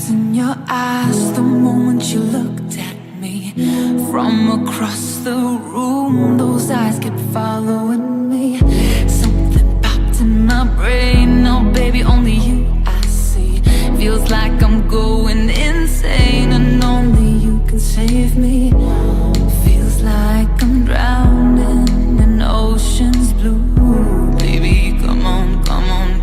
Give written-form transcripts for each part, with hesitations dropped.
trapped in your eyes the moment you looked at me. From across the room, those eyes kept following me. Something popped in my brain, oh baby, only you I see. Feels like I'm going insane and only you can save me. Feels like I'm drowning in ocean's blue. Baby, come on,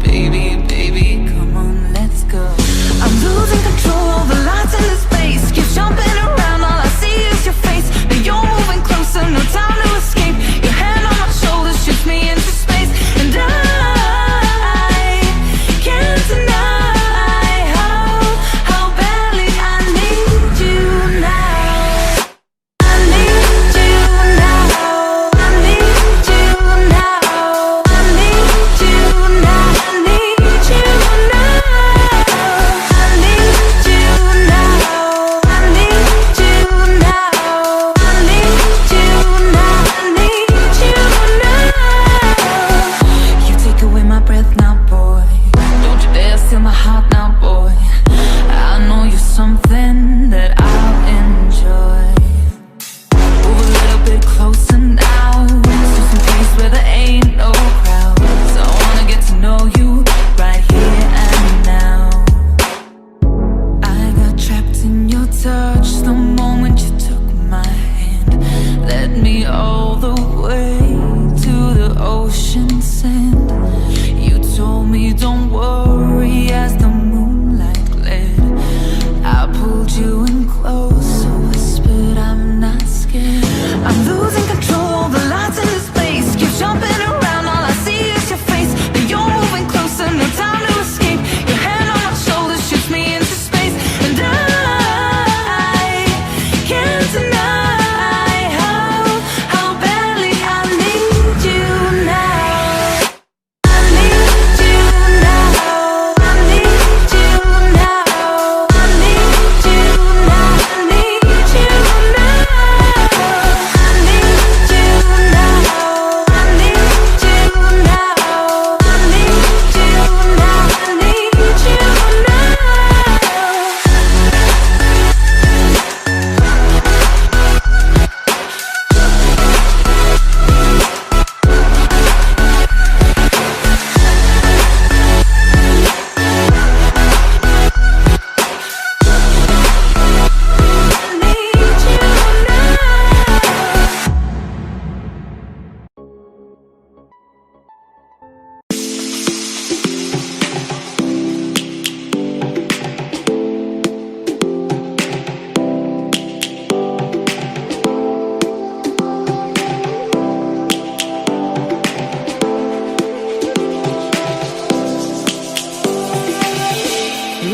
baby, baby, come on, let's go. I'm losing control of the lights in this space. Keep jumping around, all I see is your face. Now you're moving closer, no time to escape. Your hand on my shoulder shoots me into space. And I can't deny how badly I need you now. I need you now. I need you now. I need you now. I need you now. I need you now. I need you now. I need you now. I need you now. You take away my breath now, boy. Don't you dare steal my heart now, boy. I know you're something that I'll enjoy. Move a little bit closer now, to some place where there ain't no crowds. I wanna get to know you right here and now. I got trapped in your touch the moment you took my hand. Led me all the way to the ocean sand. You told me don't worry as the moonlight gled. I pulled you in close, whispered I'm not scared. I'm losing control of the lights in this space. Keep jumping around, all I see is your face. Now you're moving closer, no time to escape. Your hand on my shoulder shoots me into space. And I can't deny how badly I need you now. I need you now. I need you now. I need you now. I need you now. I need you now. I need you now. I need you now. I need you now.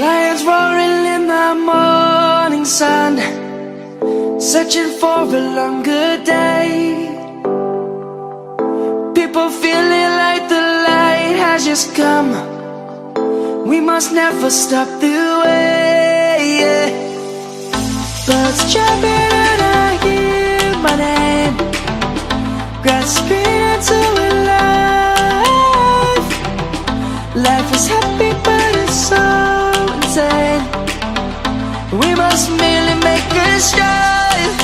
Lions roaring in the morning sun, searching for a longer day. People feeling like the light has just come. We must never stop the way. Birds chirping and I hear my name, grasping into life. Life is happy but it's so insane. We must merely make a strive.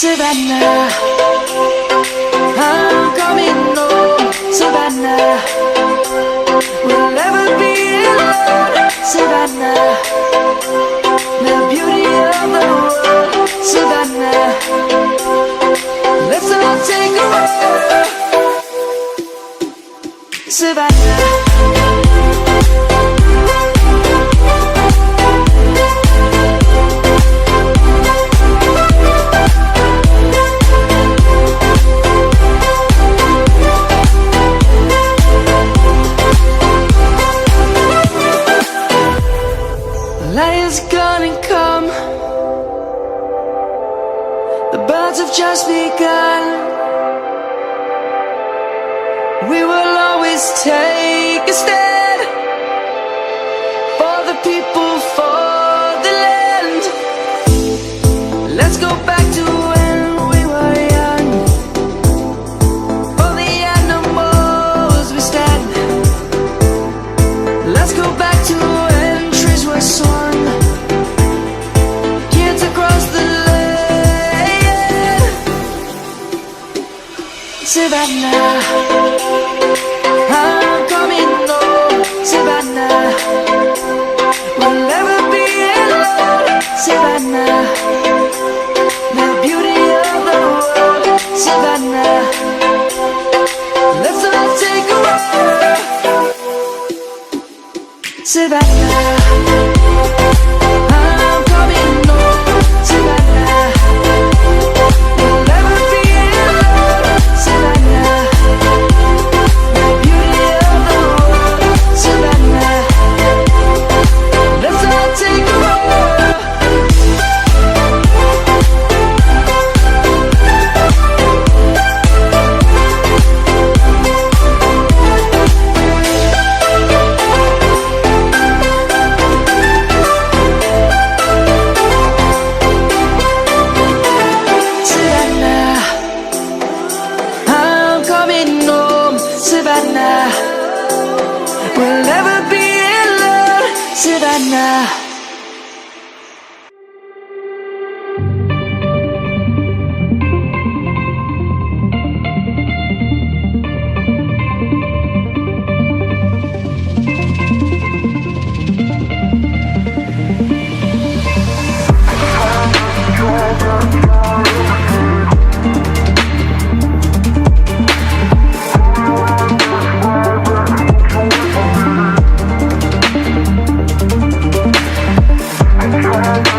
Savannah, I'm coming home. Savannah, we'll never be alone. Savannah, the beauty of the world. Savannah, let's all take a ride. Savannah. Lion's gonna come. The birds have just begun. We will always take a stand for the people, for the land. Let's go back to when we were young. For the animals we stand. Let's go back. Bye.